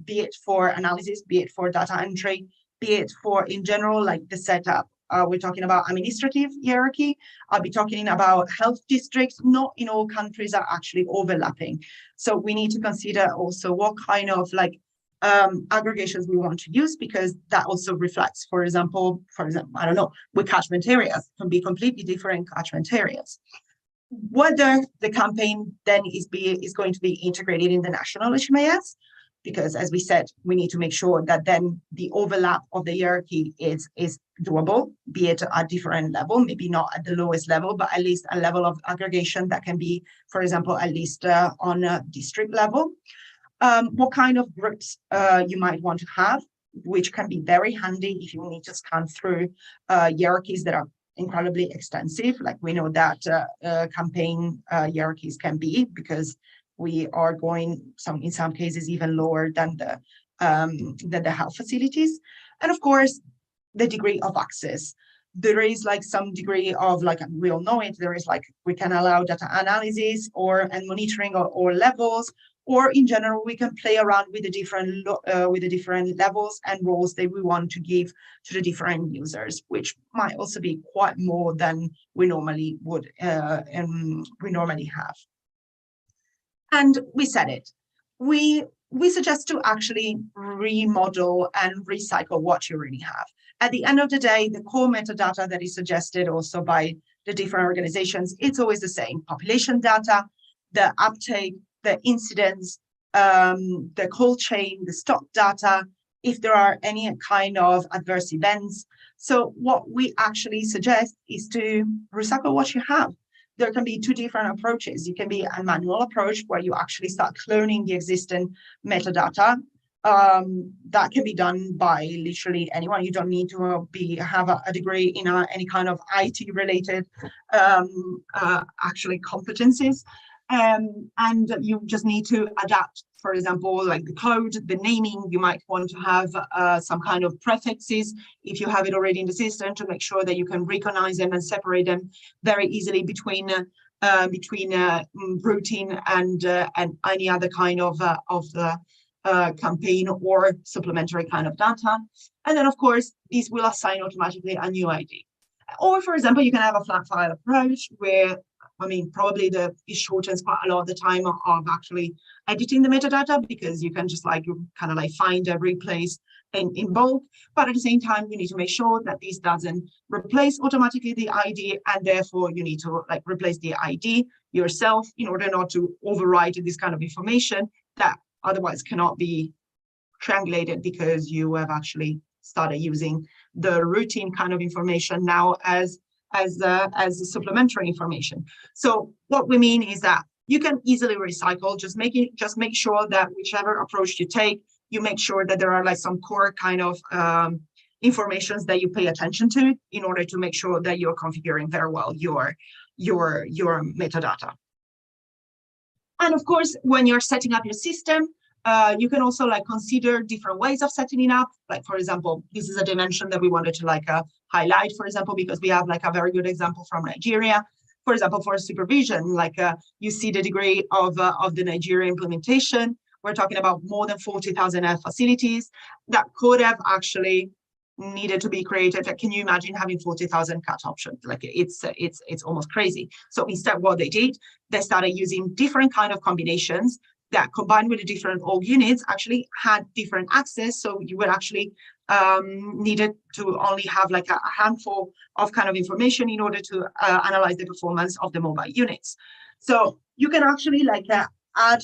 Speaker 2: be it for analysis, be it for data entry, be it for in general, like the setup. We're talking about administrative hierarchy. I'll be talking about health districts. Not in all countries are actually overlapping. So we need to consider also what kind of like aggregations we want to use, because that also reflects, for example, I don't know, with catchment areas, can be completely different catchment areas. Whether the campaign then is going to be integrated in the national HMIS, because as we said, we need to make sure that then the overlap of the hierarchy is doable, be it at a different level, maybe not at the lowest level, but at least a level of aggregation that can be, for example, at least on a district level. What kind of groups you might want to have. which can be very handy if you need to scan through hierarchies that are incredibly extensive. Like we know that campaign hierarchies can be, because we are going in some cases even lower than the health facilities. And of course, the degree of access. There is like some degree of, like, we all know it, there is like, we can allow data analysis and monitoring or levels, or in general, we can play around with the different levels and roles that we want to give to the different users, which might also be quite more than we normally would we normally have. And we said it. We suggest to actually remodel and recycle what you already have. At the end of the day, the core metadata that is suggested also by the different organizations, it's always the same. Population data, the uptake, the incidence, the cold chain, the stock data, if there are any kind of adverse events. So what we actually suggest is to recycle what you have. There can be two different approaches. You can be a manual approach where you actually start cloning the existing metadata. That can be done by literally anyone. You don't need to have a degree in any kind of IT related actually competencies. And you just need to adapt, for example, like the code, the naming. You might want to have some kind of prefixes if you have it already in the system, to make sure that you can recognize them and separate them very easily between routine and any other kind of the campaign or supplementary kind of data. And then, of course, these will assign automatically a new ID. Or, for example, you can have a flat file approach where, I mean, probably it shortens quite a lot of the time of actually editing the metadata, because you can just like kind of like find and replace in bulk. But at the same time, you need to make sure that this doesn't replace automatically the ID, and therefore you need to like replace the ID yourself in order not to overwrite this kind of information that otherwise cannot be triangulated, because you have actually started using the routine kind of information now as supplementary information. So what we mean is that you can easily recycle. Just make sure that whichever approach you take, you make sure that there are like some core kind of informations that you pay attention to in order to make sure that you're configuring very well your metadata. And of course, when you're setting up your system, you can also like consider different ways of setting it up. Like, for example, this is a dimension that we wanted to like highlight, for example, because we have like a very good example from Nigeria. For example, for supervision, like you see the degree of the Nigeria implementation. We're talking about more than 40,000 facilities that could have actually needed to be created. Can you imagine having 40,000 cut options? Like it's almost crazy. So instead, what they did, they started using different kind of combinations that, combined with the different org units, actually had different access. So you would actually needed to only have like a handful of kind of information in order to analyze the performance of the mobile units. So you can actually like add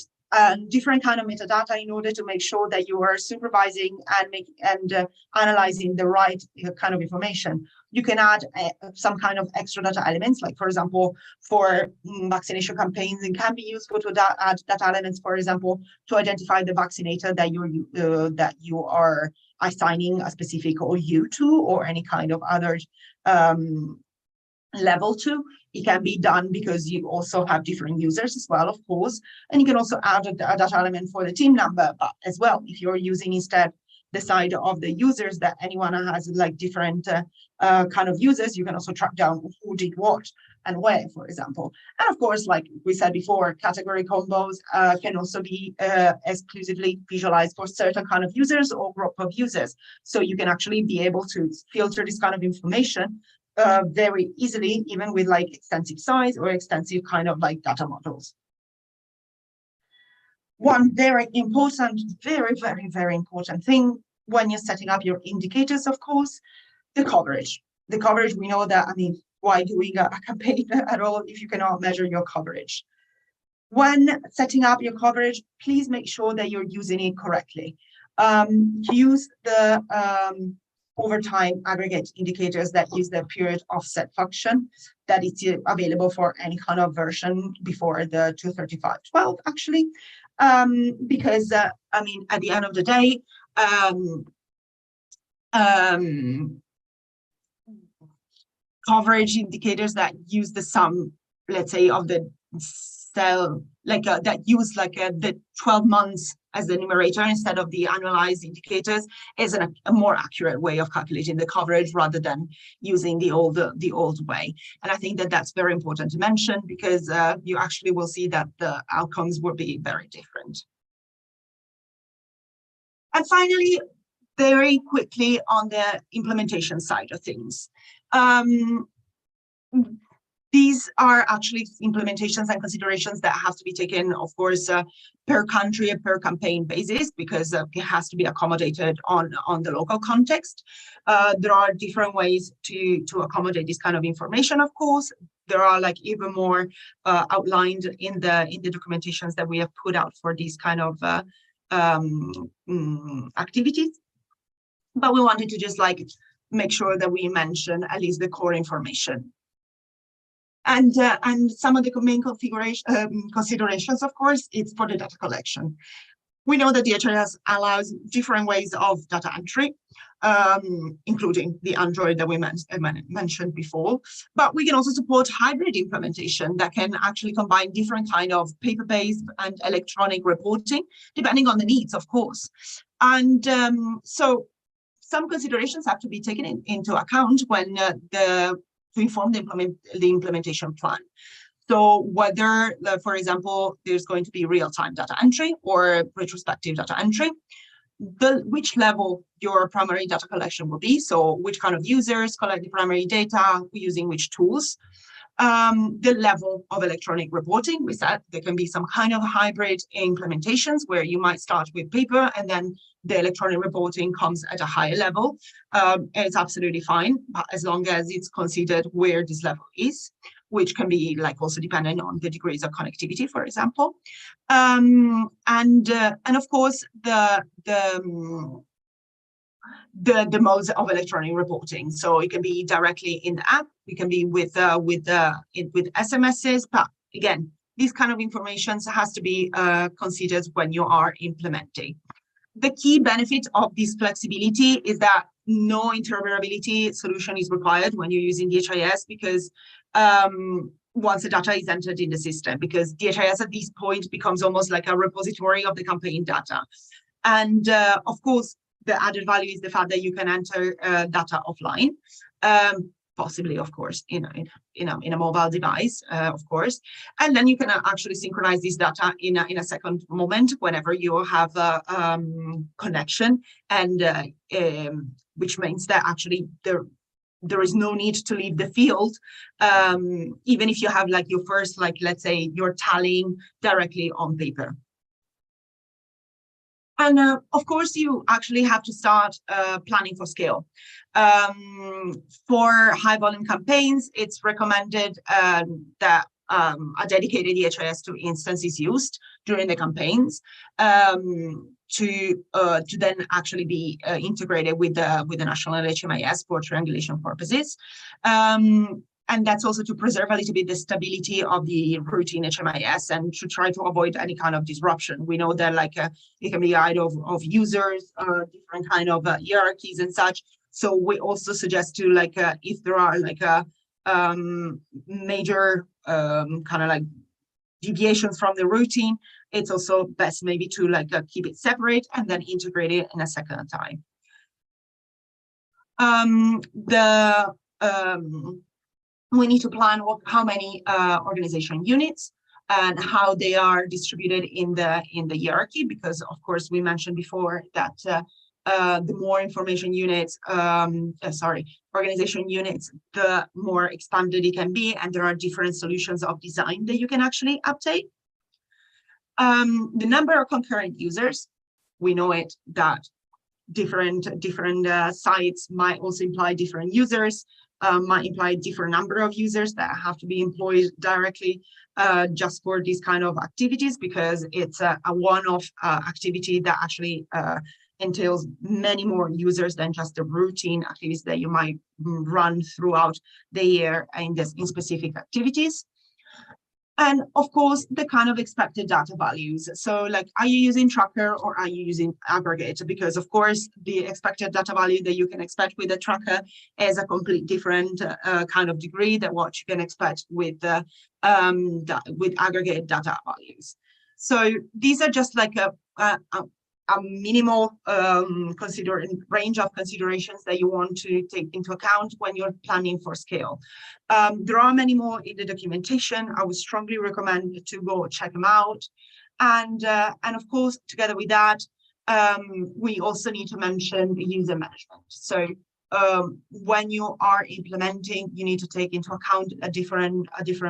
Speaker 2: different kind of metadata in order to make sure that you are supervising and analyzing the right kind of information. You can add some kind of extra data elements, like, for example, for vaccination campaigns, it can be useful to add data elements, for example, to identify the vaccinator that you are assigning a specific OU to, or any kind of other level to. It can be done because you also have different users as well, of course, and you can also add a data element for the team number, but as well, if you're using instead the side of the users, that anyone has like different kind of users, you can also track down who did what and where, for example. And of course, like we said before, category combos can also be exclusively visualized for certain kind of users or group of users. So you can actually be able to filter this kind of information very easily, even with like extensive size or extensive kind of like data models. One very important, very important thing when you're setting up your indicators, of course, the coverage. The coverage, we know that, I mean, why doing a campaign at all if you cannot measure your coverage? When setting up your coverage, please make sure that you're using it correctly. Use the overtime aggregate indicators that use the period offset function that is available for any kind of version before the 235.12, actually, because I mean, at the end of the day, coverage indicators that use the sum, let's say, of the cell, that use the 12 months as the numerator instead of the annualized indicators, is a more accurate way of calculating the coverage rather than using the old way. And I think that that's very important to mention, because you actually will see that the outcomes will be very different. And finally, very quickly on the implementation side of things. These are actually implementations and considerations that have to be taken, of course, per country and per campaign basis, because it has to be accommodated on the local context. There are different ways to accommodate this kind of information, of course. There are even more outlined in the documentations that we have put out for these kind of activities. But we wanted to just make sure that we mention at least the core information. And some of the main considerations, of course, it's for the data collection. We know that DHIS allows different ways of data entry, including the Android that we mentioned before. But we can also support hybrid implementation that can actually combine different kind of paper-based and electronic reporting, depending on the needs, of course. And so some considerations have to be taken into account when to inform the implementation plan. So whether, for example, there's going to be real-time data entry or retrospective data entry, which level your primary data collection will be, so which kind of users collect the primary data, using which tools, the level of electronic reporting. We said there can be some kind of hybrid implementations where you might start with paper and then the electronic reporting comes at a higher level. It's absolutely fine, but as long as it's considered where this level is, which can be also dependent on the degrees of connectivity, for example. And of course, the modes of electronic reporting. So it can be directly in the app, it can be with SMSs, but again, these kind of information has to be considered when you are implementing. The key benefit of this flexibility is that no interoperability solution is required when you're using DHIS, because once the data is entered in the system, because DHIS at this point becomes almost like a repository of the campaign data. And of course, the added value is the fact that you can enter data offline, possibly, of course, in a mobile device, of course, and then you can actually synchronize this data in a second moment whenever you have a connection, and which means that actually there is no need to leave the field, even if you have your first, let's say, you're tallying directly on paper. And of course, you actually have to start planning for scale. For high volume campaigns, it's recommended that a dedicated DHIS2 instance is used during the campaigns to then actually be integrated with the national HMIS for triangulation purposes. And that's also to preserve a little bit the stability of the routine HMIS and to try to avoid any kind of disruption. We know that it can be either of users, different kind of hierarchies and such. So we also suggest to if there are major kind of deviations from the routine, it's also best maybe to keep it separate and then integrate it in a second time. We need to plan how many organization units and how they are distributed in the hierarchy, because of course we mentioned before that the more information units, organization units, the more expanded it can be, and there are different solutions of design that you can actually update. The number of concurrent users, we know it that different sites might also imply different users. Might imply a different number of users that have to be employed directly just for these kind of activities, because it's a one-off activity that actually entails many more users than just the routine activities that you might run throughout the year in specific activities. And of course, the kind of expected data values. So like, are you using tracker or are you using aggregate? Because of course, the expected data value that you can expect with a tracker is a complete different kind of degree than what you can expect with aggregate data values. So these are just like a minimal range of considerations that you want to take into account when you're planning for scale. There are many more in the documentation. I would strongly recommend to go check them out. And of course, together with that, we also need to mention the user management. So when you are implementing, you need to take into account a different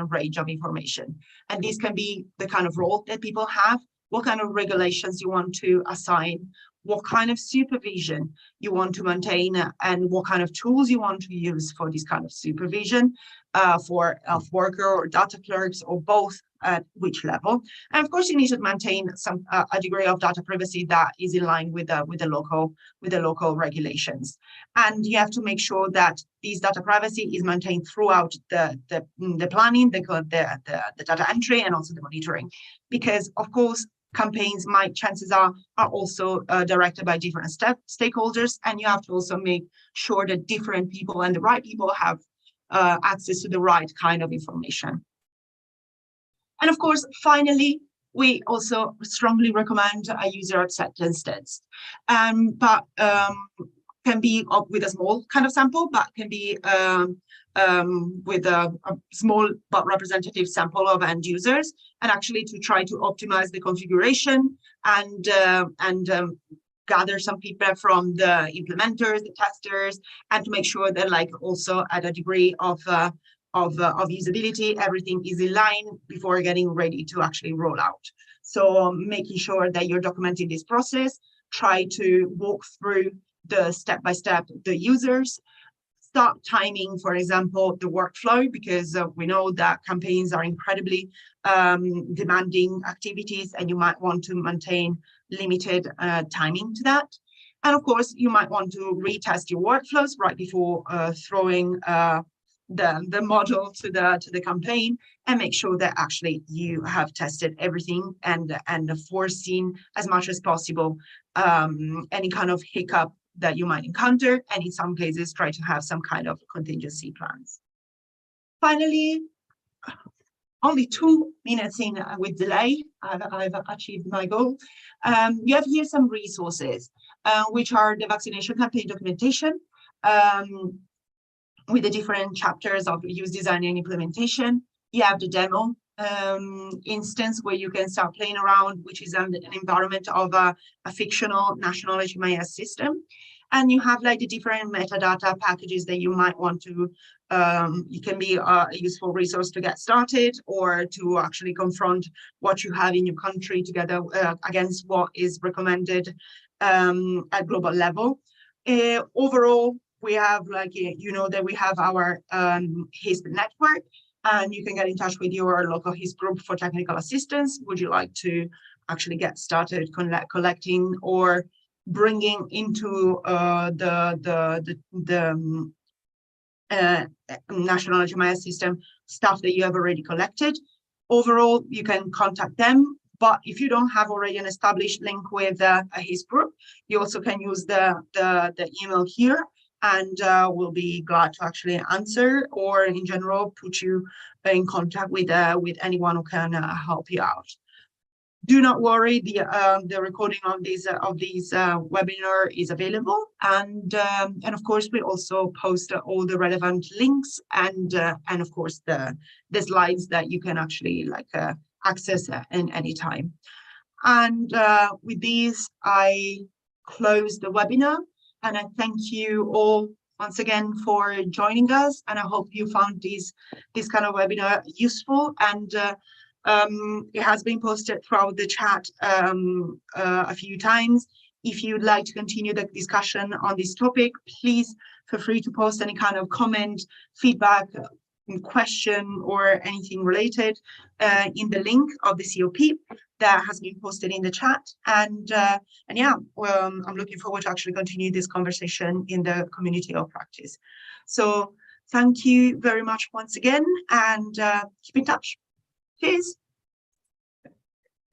Speaker 2: range of information. And this can be the kind of role that people have, what kind of regulations you want to assign, what kind of supervision you want to maintain, and what kind of tools you want to use for this kind of supervision for a worker or data clerks or both, at which level. And of course, you need to maintain some a degree of data privacy that is in line with the local regulations. And you have to make sure that this data privacy is maintained throughout the planning, the data entry, and also the monitoring, because of course, campaigns chances are also directed by different stakeholders, and you have to also make sure that different people and the right people have access to the right kind of information. And of course, finally, we also strongly recommend a user acceptance test, but can be with a small kind of sample, but can be with a small but representative sample of end users, and actually to try to optimize the configuration and gather some feedback from the implementers, the testers, and to make sure that like also at a degree of usability, everything is in line before getting ready to actually roll out. So making sure that you're documenting this process, try to walk through the step-by-step, the users, start timing, for example, the workflow, because we know that campaigns are incredibly demanding activities, and you might want to maintain limited timing to that. And of course, you might want to retest your workflows right before throwing the model to the campaign, and make sure that actually you have tested everything and foreseen as much as possible any kind of hiccup that you might encounter, and in some cases try to have some kind of contingency plans. Finally, only 2 minutes in with delay, I've achieved my goal. You have here some resources, which are the vaccination campaign documentation, with the different chapters of use design and implementation. You have the demo instance where you can start playing around, which is an environment of a fictional national HMIS system. And you have like the different metadata packages that you might want to, it can be a useful resource to get started, or to actually confront what you have in your country together against what is recommended at global level. Overall, we have like, you know, that we have our HISP network, and you can get in touch with your local HISP group for technical assistance. Would you like to actually get started collecting or bringing into the national HMIS system stuff that you have already collected? Overall, you can contact them. But if you don't have already an established link with a HISP group, you also can use the email here, and we'll be glad to actually answer, or in general put you in contact with anyone who can help you out. Do not worry, the recording of these webinar is available, and of course we also post all the relevant links and of course the slides that you can actually like access at any time. And with these, I close the webinar, and I thank you all once again for joining us, and I hope you found this kind of webinar useful. And it has been posted throughout the chat a few times. If you'd like to continue the discussion on this topic, please feel free to post any kind of comment, feedback, question, or anything related in the link of the COP that has been posted in the chat. And yeah, well, I'm looking forward to actually continue this conversation in the community of practice. So thank you very much once again, and keep in touch.
Speaker 1: Cheers.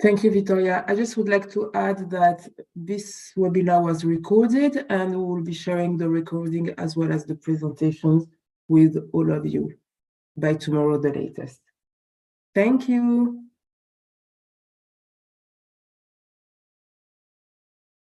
Speaker 3: Thank you, Victoria. I just would like to add that this webinar was recorded, and we will be sharing the recording as well as the presentations with all of you by tomorrow, the latest. Thank you.